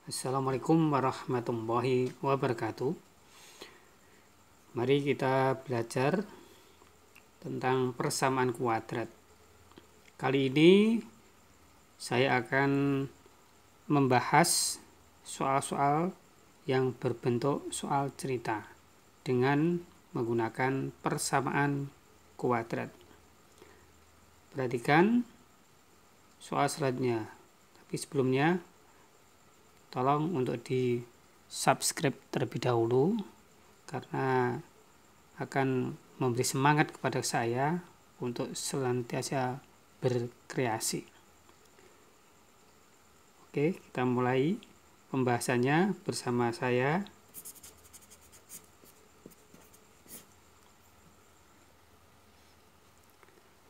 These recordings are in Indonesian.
Assalamualaikum warahmatullahi wabarakatuh. Mari kita belajar tentang persamaan kuadrat. Kali ini saya akan membahas soal-soal yang berbentuk soal cerita dengan menggunakan persamaan kuadrat. Perhatikan soal selanjutnya. Tapi sebelumnya tolong untuk di subscribe terlebih dahulu karena akan memberi semangat kepada saya untuk senantiasa berkreasi. Oke, kita mulai pembahasannya bersama saya.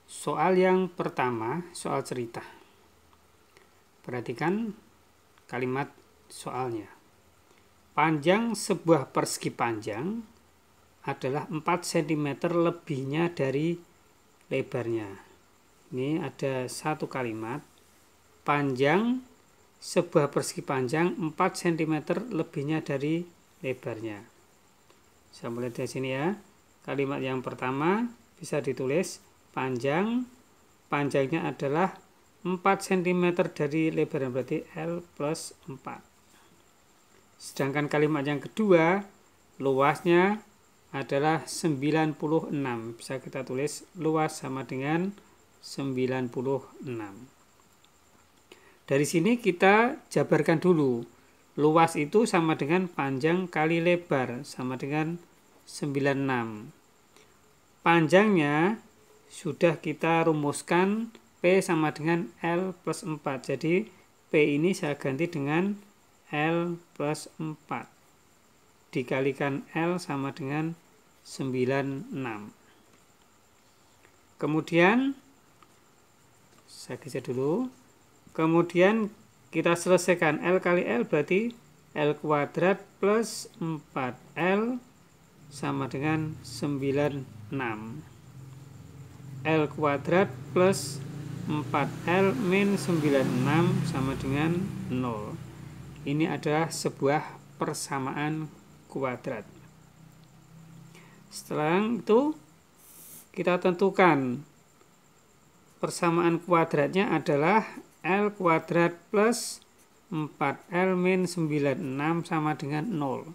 Soal yang pertama, soal cerita. Perhatikan kalimat soalnya. Panjang sebuah persegi panjang adalah 4 cm lebihnya dari lebarnya. Ini ada satu kalimat. Panjang sebuah persegi panjang 4 cm lebihnya dari lebarnya. Saya mulai dari sini ya. Kalimat yang pertama bisa ditulis panjangnya adalah 4 cm dari lebarnya, berarti L plus 4. Sedangkan kalimat yang kedua, luasnya adalah 96. Bisa kita tulis luas sama dengan 96. Dari sini kita jabarkan dulu. Luas itu sama dengan panjang kali lebar, sama dengan 96. Panjangnya sudah kita rumuskan, P sama dengan L plus 4. Jadi P ini saya ganti dengan L plus 4 dikalikan L sama dengan 96. Kemudian saya geser dulu. Kemudian kita selesaikan L kali L berarti L kuadrat plus 4L sama dengan 96. L kuadrat plus 4L min 96 sama dengan 0. Ini adalah sebuah persamaan kuadrat. Setelah itu kita tentukan persamaan kuadratnya adalah L kuadrat plus 4L min 96 sama dengan 0.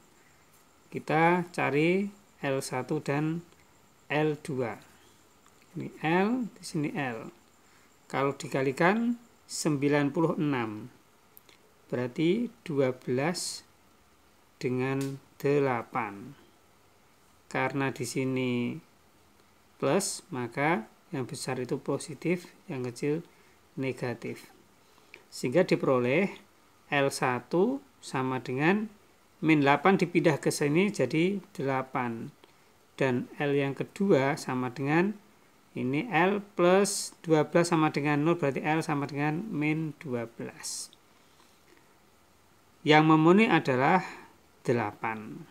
Kita cari L1 dan L2. Ini L, di sini L. Kalau dikalikan 96, berarti 12 dengan 8. Karena di sini plus, maka yang besar itu positif, yang kecil negatif. Sehingga diperoleh L1 sama dengan min 8 dipindah ke sini jadi 8. Dan L yang kedua sama dengan ini L plus 12 sama dengan 0, berarti L sama dengan min 12. Yang memenuhi adalah 8.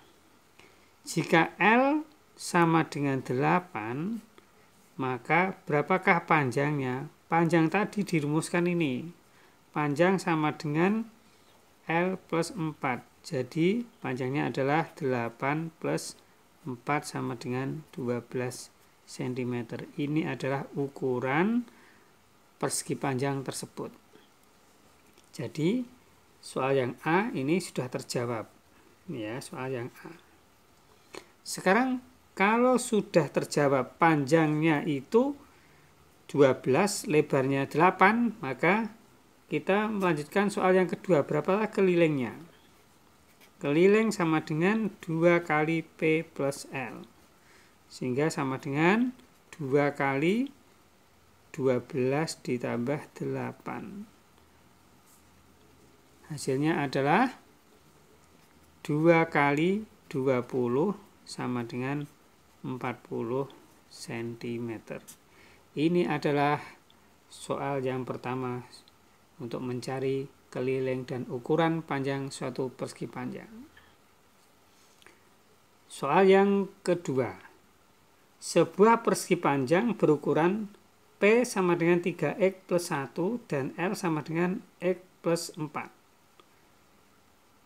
Jika L sama dengan 8, maka berapakah panjangnya? Panjang tadi dirumuskan ini. Panjang sama dengan L plus 4. Jadi panjangnya adalah 8 plus 4 sama dengan 12 cm. Ini adalah ukuran persegi panjang tersebut. Jadi soal yang A ini sudah terjawab. Ini ya, soal yang A. Sekarang kalau sudah terjawab panjangnya itu 12, lebarnya 8, maka kita melanjutkan soal yang kedua. Berapakah kelilingnya? Keliling sama dengan 2 kali P plus L. Sehingga sama dengan 2 kali 12 ditambah 8. Hasilnya adalah 2 kali 20 sama dengan 40 cm. Ini adalah soal yang pertama untuk mencari keliling dan ukuran panjang suatu persegi panjang. Soal yang kedua. Sebuah persegi panjang berukuran P sama dengan 3X plus 1 dan L sama dengan X plus 4.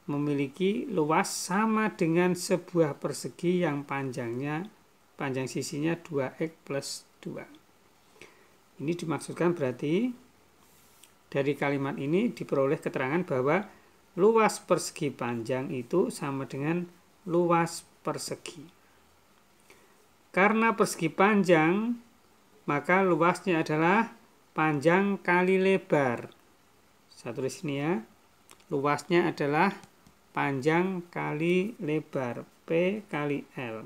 memiliki luas sama dengan sebuah persegi yang panjang sisinya 2x plus 2. Ini dimaksudkan berarti dari kalimat ini diperoleh keterangan bahwa luas persegi panjang itu sama dengan luas persegi. Karena persegi panjang, maka luasnya adalah panjang kali lebar. Saya tulis ini ya. Luasnya adalah panjang kali lebar, P kali L.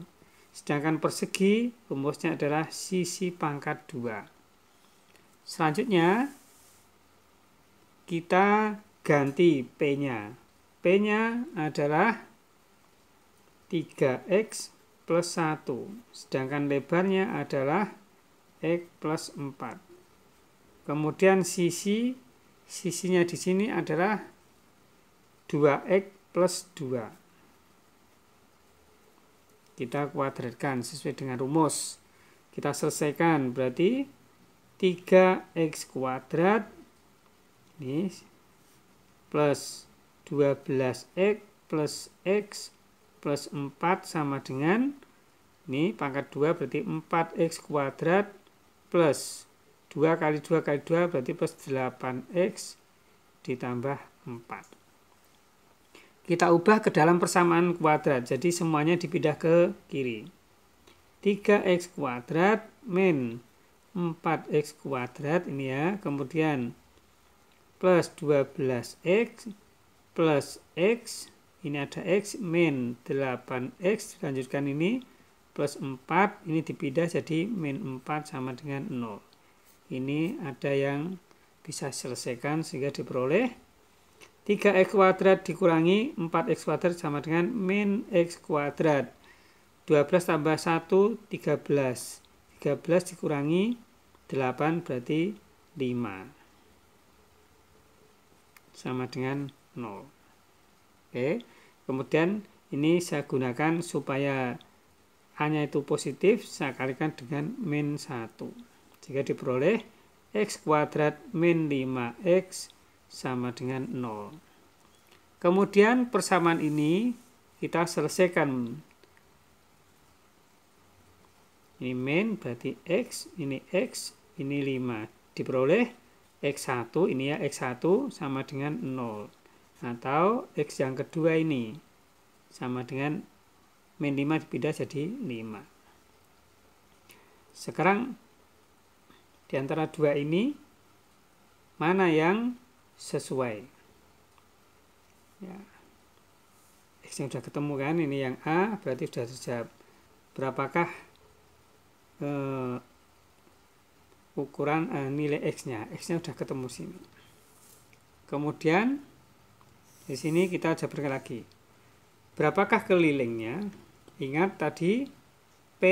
Sedangkan persegi, rumusnya adalah sisi pangkat 2. Selanjutnya, kita ganti P-nya. P-nya adalah 3x plus 1. Sedangkan lebarnya adalah x plus 4. Kemudian sisinya di sini adalah 2x plus 2. Kita kuadratkan sesuai dengan rumus. Kita selesaikan, berarti 3x kuadrat ini plus 12x plus x plus 4 sama dengan ini pangkat 2 berarti 4x kuadrat plus 2 kali 2 kali 2 berarti plus 8x ditambah 4. Kita ubah ke dalam persamaan kuadrat, jadi semuanya dipindah ke kiri. 3x kuadrat min 4x kuadrat ini ya, kemudian plus 12x plus x, ini ada x min 8x, dilanjutkan ini plus 4, ini dipindah jadi min 4 sama dengan 0. Ini ada yang bisa selesaikan sehingga diperoleh 3x kuadrat dikurangi 4x kuadrat sama dengan min x kuadrat. 12 tambah 1, 13. 13 dikurangi 8 berarti 5. Sama dengan 0. Oke. Kemudian ini saya gunakan supaya A-nya itu positif, saya kalikan dengan min 1. Jika diperoleh x kuadrat min 5x sama dengan 0. Kemudian persamaan ini kita selesaikan. Ini min berarti x, ini 5. Diperoleh x1, ini ya x1 sama dengan 0. Atau x yang kedua ini sama dengan min 5 dipindah jadi 5. Sekarang di antara dua ini mana yang sesuai? Ya. X yang sudah ketemu kan, ini yang A berarti sudah terjawab. Berapakah ukuran nilai X-nya? X-nya sudah ketemu sini. Kemudian di sini kita jabarkan lagi. Berapakah kelilingnya? Ingat tadi P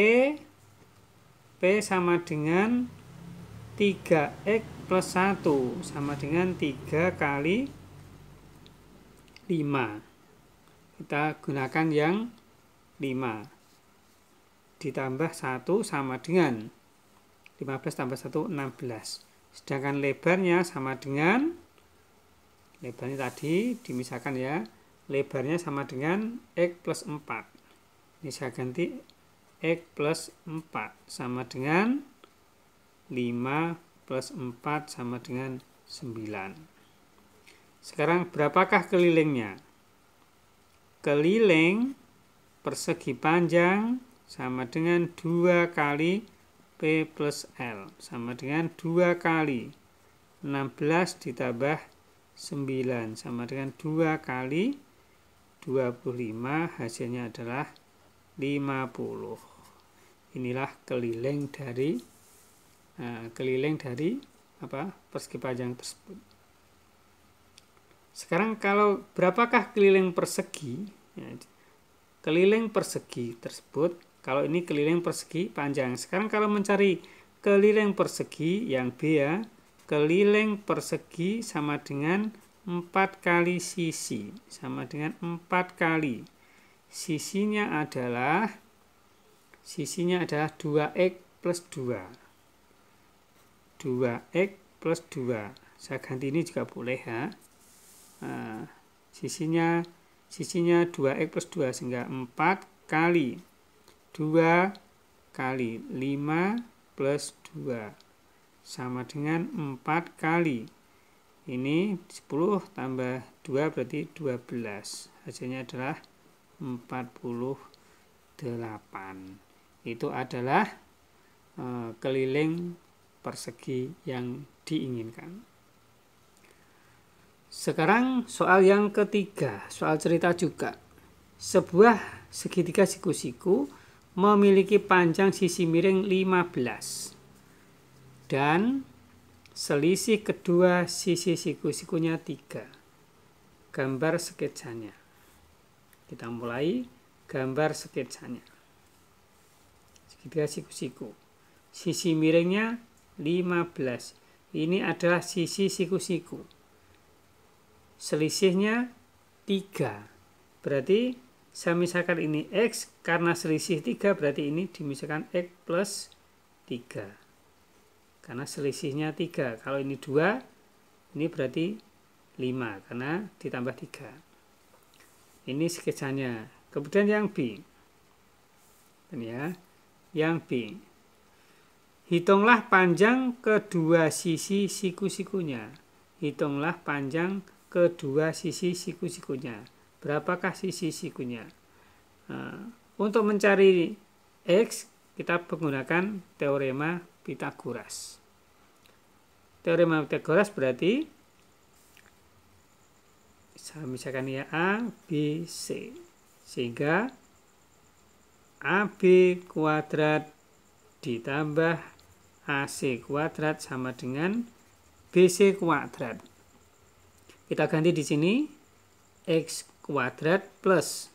sama dengan 3x plus 1 sama dengan 3 kali 5. Kita gunakan yang 5. Ditambah 1 sama dengan 15 tambah 1, 16. Sedangkan lebarnya sama dengan, lebarnya tadi dimisahkan ya, lebarnya sama dengan x plus 4. Ini saya ganti x plus 4 sama dengan 5 plus 4 sama dengan 9. Sekarang berapakah kelilingnya? Keliling persegi panjang sama dengan 2 kali P plus L sama dengan 2 kali 16 ditambah 9 sama dengan 2 kali 25, hasilnya adalah 50. Inilah keliling dari persegi panjang tersebut. Sekarang kalau berapakah keliling persegi? Ya, keliling persegi tersebut, kalau ini keliling persegi panjang. Sekarang kalau mencari keliling persegi yang B ya, keliling persegi sama dengan 4 kali sisi, sama dengan 4 kali. Sisinya adalah 2x plus 2. 2x plus 2. Saya ganti ini juga boleh ya. Sisinya sisinya 2x plus 2 sehingga 4 kali 2 kali 5 plus 2 sama dengan 4 kali ini 10 tambah 2 berarti 12. Hasilnya adalah 48. Itu adalah keliling persegi yang diinginkan. Sekarang soal yang ketiga, soal cerita juga. Sebuah segitiga siku-siku memiliki panjang sisi miring 15 dan selisih kedua sisi siku-sikunya 3. Gambar sketsanya. Kita mulai gambar sketsanya. Segitiga siku-siku. Sisi miringnya 15. Ini adalah sisi siku-siku. Selisihnya 3. Berarti saya misalkan ini X, karena selisih 3 berarti ini dimisalkan X plus 3. Karena selisihnya 3. Kalau ini 2, ini berarti 5 karena ditambah 3. Ini sketsanya. Kemudian yang B. Ya, yang B. Hitunglah panjang kedua sisi siku-sikunya. Hitunglah panjang kedua sisi siku-sikunya. Berapakah sisi sikunya? Untuk mencari X, kita menggunakan teorema Pythagoras. Teorema Pythagoras berarti misalkan ya A, B, C. Sehingga AB kuadrat ditambah AC kuadrat sama dengan BC kuadrat. Kita ganti di sini X kuadrat plus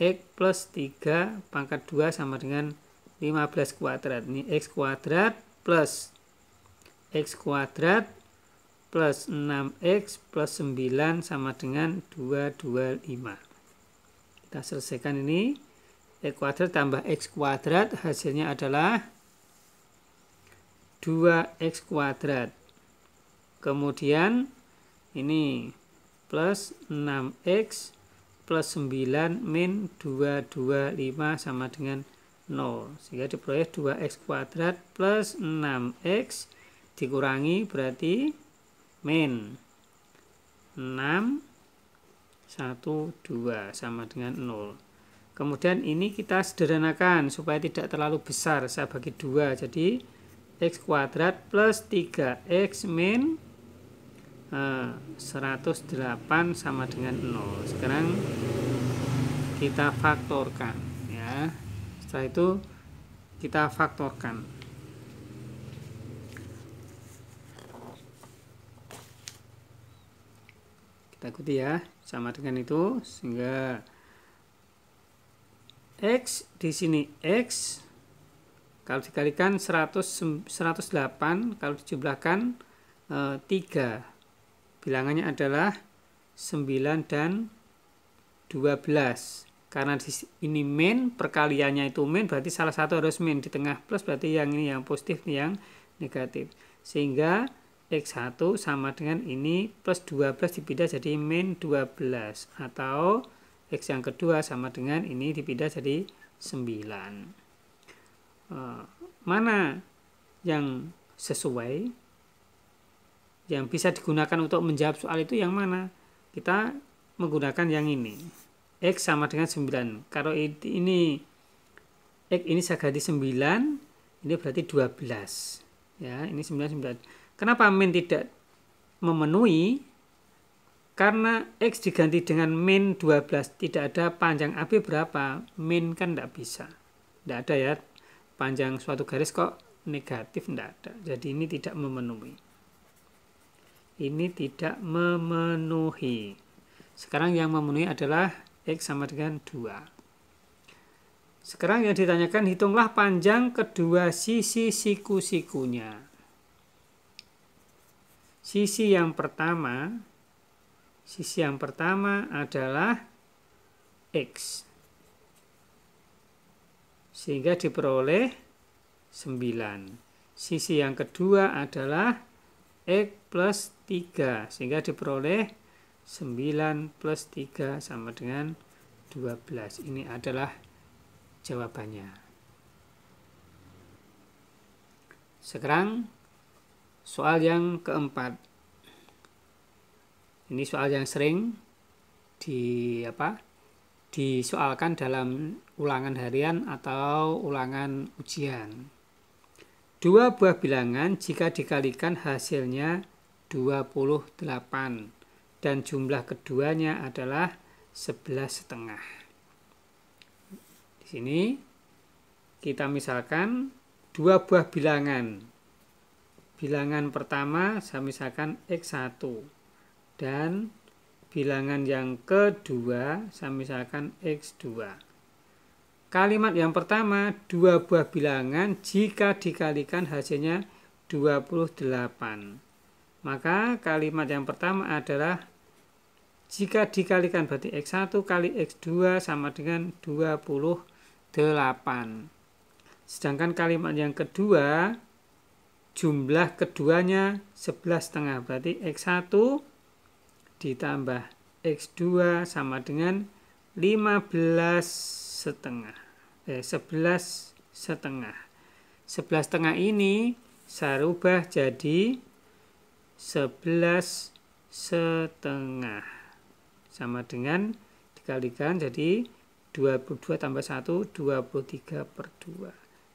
X plus 3 pangkat 2 sama dengan 15 kuadrat. Ini X kuadrat plus X kuadrat plus 6X plus 9 sama dengan 225. Kita selesaikan ini. X kuadrat tambah X kuadrat hasilnya adalah 2X kuadrat. Kemudian ini plus 6X plus 9 min 225 sama dengan 0. Sehingga diperoleh 2x kuadrat plus 6x dikurangi berarti min 6 1 2 sama dengan 0. Kemudian ini kita sederhanakan supaya tidak terlalu besar. Saya bagi 2 jadi x kuadrat plus 3x min 108 sama dengan 0. Sekarang kita faktorkan ya. Setelah itu kita faktorkan. Kita ikuti ya, sama dengan itu sehingga X di sini X kalau dikalikan 108 kalau dijumlahkan 3. Bilangannya adalah 9 dan 12. Karena ini min, perkaliannya itu min, berarti salah satu harus min. Di tengah plus berarti yang ini yang positif, ini yang negatif. Sehingga X1 sama dengan ini plus 12 dipindah jadi min 12. Atau X yang kedua sama dengan ini dipindah jadi 9. Mana yang sesuai? Yang bisa digunakan untuk menjawab soal itu yang mana? Kita menggunakan yang ini. X sama dengan 9. Kalau ini X ini saya ganti 9, ini berarti 12. Ya, ini 9. Kenapa min tidak memenuhi? Karena X diganti dengan min 12. Tidak ada panjang AB berapa. Min kan tidak bisa. Tidak ada ya. Panjang suatu garis kok negatif, tidak ada. Jadi ini tidak memenuhi. Ini tidak memenuhi. Sekarang yang memenuhi adalah X sama dengan 2. Sekarang yang ditanyakan, hitunglah panjang kedua sisi siku-sikunya. Sisi yang pertama adalah X. Sehingga diperoleh 9. Sisi yang kedua adalah X plus 3. Sehingga diperoleh 9 plus 3 sama dengan 12. Ini adalah jawabannya. Sekarang soal yang keempat. Ini soal yang sering disoalkan dalam ulangan harian atau ulangan ujian. Dua buah bilangan jika dikalikan hasilnya 28 dan jumlah keduanya adalah 11,5. Di sini kita misalkan dua buah bilangan. Bilangan pertama saya misalkan X1 dan bilangan yang kedua saya misalkan X2. Kalimat yang pertama, dua buah bilangan jika dikalikan hasilnya 28. Maka kalimat yang pertama adalah jika dikalikan berarti X1 kali X2 sama dengan 28. Sedangkan kalimat yang kedua, jumlah keduanya 11,5. Berarti X1 ditambah X2 sama dengan 11,5. 11,5 ini saya rubah jadi 11,5 sama dengan dikalikan jadi 22 tambah 1 23/2.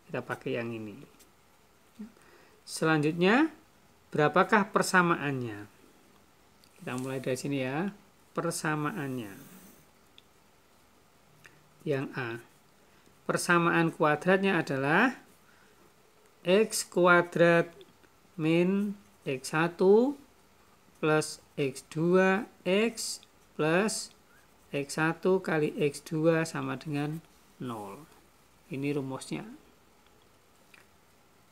Kita pakai yang ini. Selanjutnya berapakah persamaannya? Kita mulai dari sini ya. Persamaannya. Yang A. Persamaan kuadratnya adalah X kuadrat min X1 plus X2 X plus X1 kali X2 sama dengan 0. Ini rumusnya.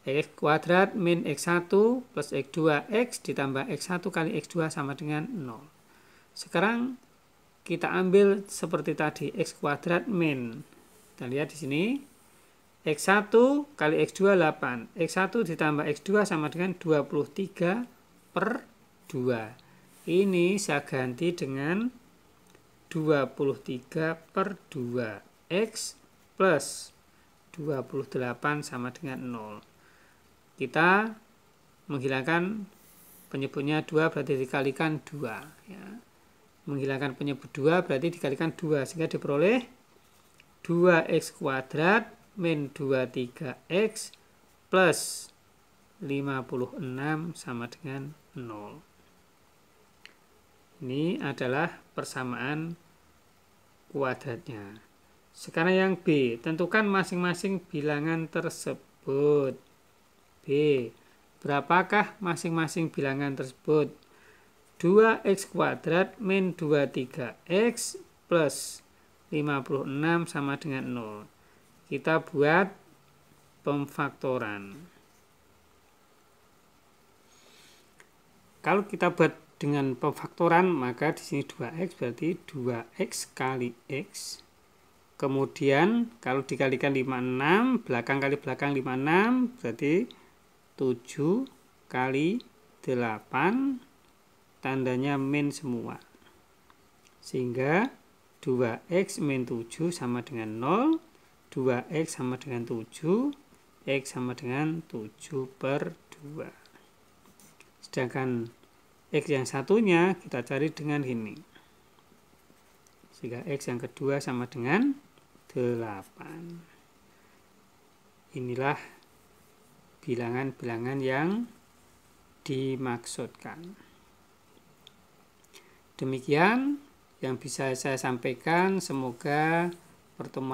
X kuadrat min X1 plus X2 X ditambah X1 kali X2 sama dengan 0. Sekarang kita ambil seperti tadi X kuadrat min. Kita lihat di sini X1 kali X2 8. X1 ditambah X2 sama dengan 23/2. Ini saya ganti dengan 23/2. X plus 28 sama dengan 0. Kita menghilangkan penyebutnya 2 berarti dikalikan 2. Ya. Menghilangkan penyebut 2 berarti dikalikan 2. Sehingga diperoleh 2x kuadrat min 23x plus 56 sama dengan 0. Ini adalah persamaan kuadratnya. Sekarang yang B, tentukan masing-masing bilangan tersebut. B, berapakah masing-masing bilangan tersebut? 2x kuadrat min 23x plus 56 sama dengan 0. Kita buat pemfaktoran. Kalau kita buat dengan pemfaktoran, maka di sini 2x berarti 2x kali x. Kemudian kalau dikalikan 56, belakang kali belakang 56 berarti 7 kali 8, tandanya min semua. Sehingga 2x min 7 sama dengan 0, 2x sama dengan 7, x sama dengan 7/2. Sedangkan x yang satunya kita cari dengan ini. Sehingga x yang kedua sama dengan 8. Inilah bilangan-bilangan yang dimaksudkan. Demikian yang bisa saya sampaikan. Semoga pertemuan